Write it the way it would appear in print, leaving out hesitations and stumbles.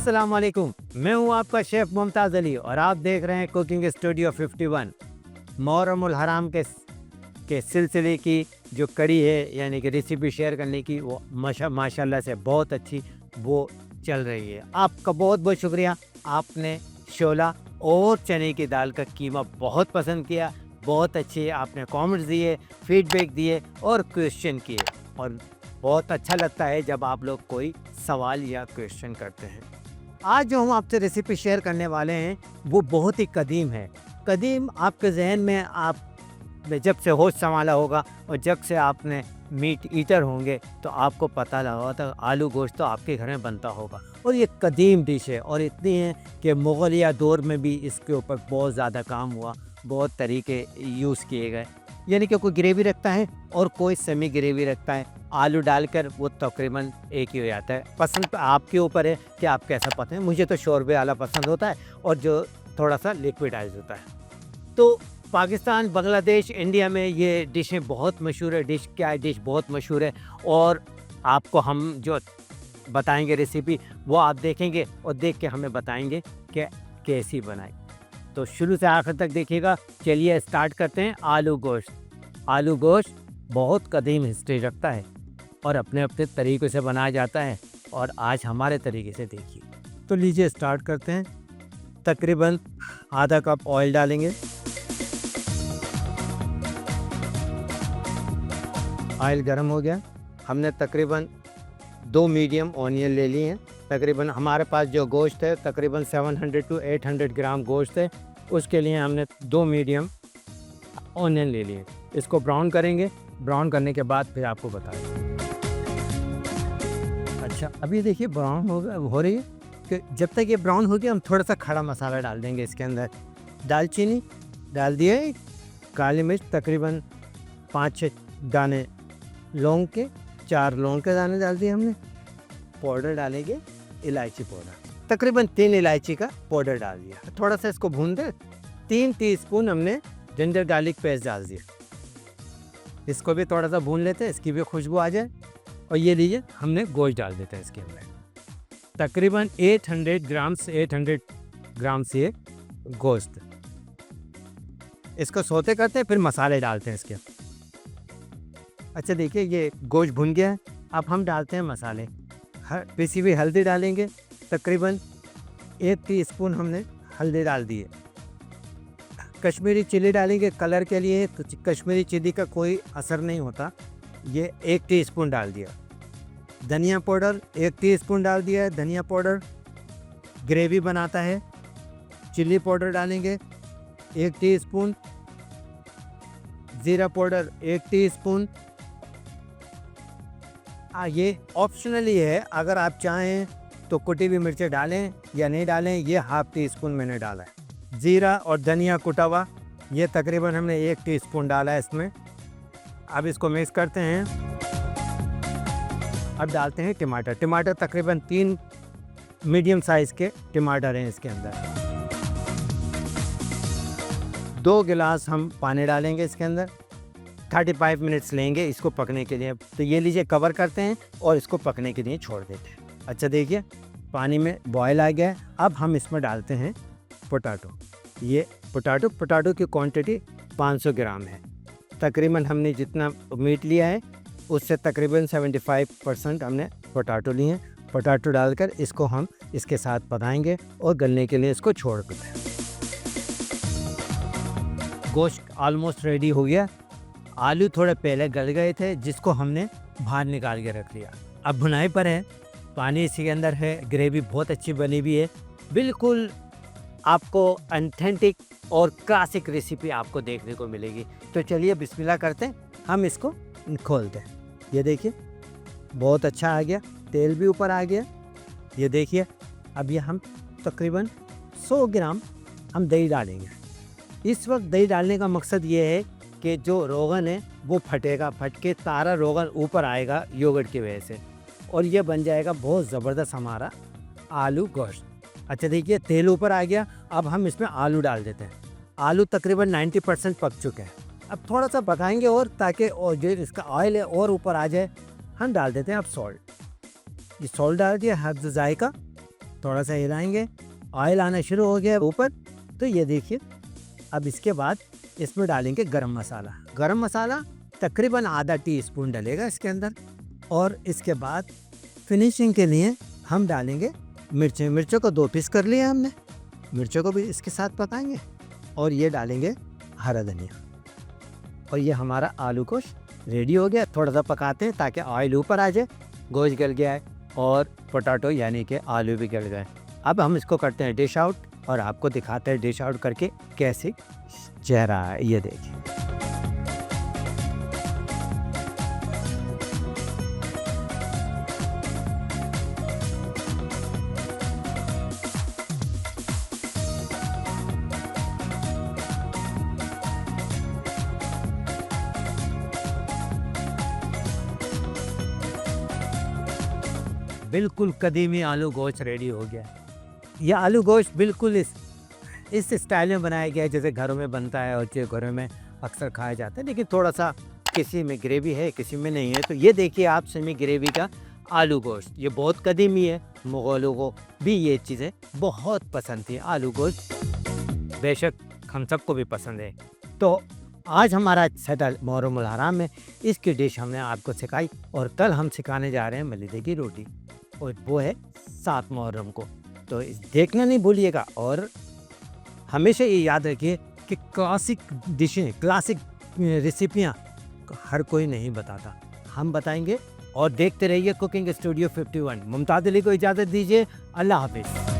अस्सलाम वालेकुम। मैं हूं आपका शेफ़ मुमताज़ अली और आप देख रहे हैं कुकिंग स्टूडियो 51। मुहर्रमुल हराम के सिलसिले की जो कड़ी है यानी कि रेसिपी शेयर करने की वो माशाल्लाह से बहुत अच्छी वो चल रही है। आपका बहुत बहुत शुक्रिया। आपने शोला और चने की दाल का कीमा बहुत पसंद किया, बहुत अच्छे आपने कमेंट्स दिए, फीडबैक दिए और क्वेश्चन किए और बहुत अच्छा लगता है जब आप लोग कोई सवाल या क्वेश्चन करते हैं। आज जो हम आपसे रेसिपी शेयर करने वाले हैं वो बहुत ही कदीम है। कदीम आपके जहन में आप जब से होश संभाला होगा और जब से आपने मीट ईटर होंगे तो आपको पता लगा था आलू गोश्त तो आपके घर में बनता होगा और ये कदीम डिश है और इतनी है कि मुग़लिया दौर में भी इसके ऊपर बहुत ज़्यादा काम हुआ, बहुत तरीके यूज़ किए गए। यानी कि कोई ग्रेवी रखता है और कोई सेमी ग्रेवी रखता है, आलू डालकर वो तकरीबन एक ही हो जाता है। पसंद आपके ऊपर है कि आप कैसा पसंद है। मुझे तो शोरबे वाला पसंद होता है और जो थोड़ा सा लिक्विडाइज होता है। तो पाकिस्तान, बांग्लादेश, इंडिया में ये डिशें बहुत मशहूर है। डिश क्या है? डिश बहुत मशहूर है और आपको हम जो बताएंगे रेसिपी वो आप देखेंगे और देख के हमें बताएंगे कि कैसी बनाई। तो शुरू से आखिर तक देखिएगा। चलिए स्टार्ट करते हैं। आलू गोश्त। आलू गोश्त बहुत कदीम हिस्ट्री रखता है और अपने अपने तरीक़े से बनाया जाता है और आज हमारे तरीके से देखिए। तो लीजिए स्टार्ट करते हैं। तकरीबन आधा कप ऑयल डालेंगे। ऑयल गर्म हो गया। हमने तकरीबन 2 मीडियम ऑनियन ले लिए हैं। तकरीबन हमारे पास जो गोश्त है तकरीबन 700 to 800 ग्राम गोश्त है, उसके लिए हमने 2 मीडियम ऑनियन ले लिए। इसको ब्राउन करेंगे। ब्राउन करने के बाद फिर आपको बताएंगे। अच्छा, अभी देखिए ब्राउन हो रही है कि जब तक ये ब्राउन हो गया हम थोड़ा सा खड़ा मसाला डाल देंगे इसके अंदर। दालचीनी डाल दिए, काली मिर्च तकरीबन 5-6 दाने लौंग के, 4 लौंग के दाने डाल दिए हमने। पाउडर डालेंगे इलायची पाउडर, तकरीबन 3 इलायची का पाउडर डाल दिया। थोड़ा सा इसको भून दे। 3 टीस्पून हमने जिंजर गार्लिक पेस्ट डाल दिया। इसको भी थोड़ा सा भून लेते हैं, इसकी भी खुशबू आ जाए। और ये लीजिए हमने गोश्त डाल देते हैं इसके अंदर। तकरीबन 800 ग्राम से गोश्त। इसको सोते करते हैं फिर मसाले डालते हैं इसके। अच्छा देखिए ये गोश्त भुन गया है। अब हम डालते हैं मसाले। पिसी हुई हल्दी डालेंगे। तकरीबन 1 टीस्पून हमने हल्दी डाल दी है। कश्मीरी चिली डालेंगे कलर के लिए, तो कश्मीरी चिली का कोई असर नहीं होता। ये 1 टीस्पून डाल दिया। धनिया पाउडर 1 टीस्पून डाल दिया है। धनिया पाउडर ग्रेवी बनाता है। चिली पाउडर डालेंगे 1 टीस्पून। ज़ीरा पाउडर 1 टीस्पून। ये ऑप्शनली है, अगर आप चाहें तो कुटी हुई मिर्चें डालें या नहीं डालें। ये ½ टीस्पून मैंने डाला है। ज़ीरा और धनिया कुटा हुआ ये तकरीबन हमने 1 टीस्पून डाला है इसमें। अब इसको मिक्स करते हैं। अब डालते हैं टमाटर। टमाटर तकरीबन 3 मीडियम साइज़ के टमाटर हैं इसके अंदर। 2 गिलास हम पानी डालेंगे इसके अंदर। 35 मिनट्स लेंगे इसको पकने के लिए। तो ये लीजिए कवर करते हैं और इसको पकने के लिए छोड़ देते हैं। अच्छा देखिए पानी में बॉयल आ गया है। अब हम इसमें डालते हैं पोटैटो। ये पोटैटो की क्वांटिटी 500 ग्राम है। तकरीबन हमने जितना मीट लिया है उससे तकरीबन 75% हमने पोटैटो लिए हैं। पोटैटो डालकर इसको हम इसके साथ पकाएंगे और गलने के लिए इसको छोड़ देते हैं। गोश्त ऑलमोस्ट रेडी हो गया। आलू थोड़े पहले गल गए थे जिसको हमने बाहर निकाल के रख लिया। अब भुनाई पर है, पानी इसी के अंदर है। ग्रेवी बहुत अच्छी बनी हुई है। बिल्कुल आपको ऑथेंटिक और क्लासिक रेसिपी आपको देखने को मिलेगी। तो चलिए बिस्मिल्लाह करते हैं, हम इसको खोलते हैं। ये देखिए बहुत अच्छा आ गया, तेल भी ऊपर आ गया। ये देखिए अब ये हम तकरीबन 100 ग्राम हम दही डालेंगे। इस वक्त दही डालने का मकसद ये है कि जो रोगन है वो फटेगा, फट के तारा रोगन ऊपर आएगा योगर्ट की वजह से और ये बन जाएगा बहुत ज़बरदस्त हमारा आलू गोश्त। अच्छा देखिए तेल ऊपर आ गया। अब हम इसमें आलू डाल देते हैं। आलू तकरीबन 90% पक चुके हैं। अब थोड़ा सा पकाएंगे और ताकि और जो इसका ऑयल है और ऊपर आ जाए। हम डाल देते हैं अब सॉल्ट। ये सॉल्ट डाल दिया, हर्ब्स जायका। थोड़ा सा हिलाएंगे, ऑयल आना शुरू हो गया ऊपर। तो ये देखिए, अब इसके बाद इसमें डालेंगे गरम मसाला। गरम मसाला तकरीबन आधा टीस्पून डलेगा इसके अंदर। और इसके बाद फिनिशिंग के लिए हम डालेंगे मिर्चें। मिर्चों को 2 पीस कर लिया हमने, मिर्चों को भी इसके साथ पकाएंगे। और ये डालेंगे हरा धनिया। और ये हमारा आलू गोश्त रेडी हो गया। थोड़ा सा पकाते हैं ताकि ऑयल ऊपर आ जाए, गोश्त गल गया है और पोटैटो यानी कि आलू भी गल गए। अब हम इसको करते हैं डिश आउट और आपको दिखाते हैं डिश आउट करके कैसे चेहरा है। ये देखिए, बिल्कुल कदीमी आलू गोश्त रेडी हो गया है। यह आलू गोश्त बिल्कुल इस स्टाइल में बनाया गया है जैसे घरों में बनता है और जो घरों में अक्सर खाया जाता है। लेकिन थोड़ा सा किसी में ग्रेवी है, किसी में नहीं है। तो ये देखिए आप सेमी ग्रेवी का आलू गोश्त, ये बहुत कदीमी है। मुग़लों को भी ये चीज़ें बहुत पसंद थी, आलू गोश्त। बेशक हम सबको भी पसंद है। तो आज हमारा सदर मुहर्रमुल हराम में इसकी डिश हमने आपको सिखाई। और कल हम सिखाने जा रहे हैं मलीदे की रोटी, और वो है 7 मुहर्रम को। तो देखना नहीं भूलिएगा। और हमेशा ये याद रखिए कि क्लासिक डिशें, क्लासिक रेसिपियाँ हर कोई नहीं बताता, हम बताएंगे। और देखते रहिए कुकिंग स्टूडियो 51। मुमताज़ अली को इजाज़त दीजिए। अल्लाह हाफिज़।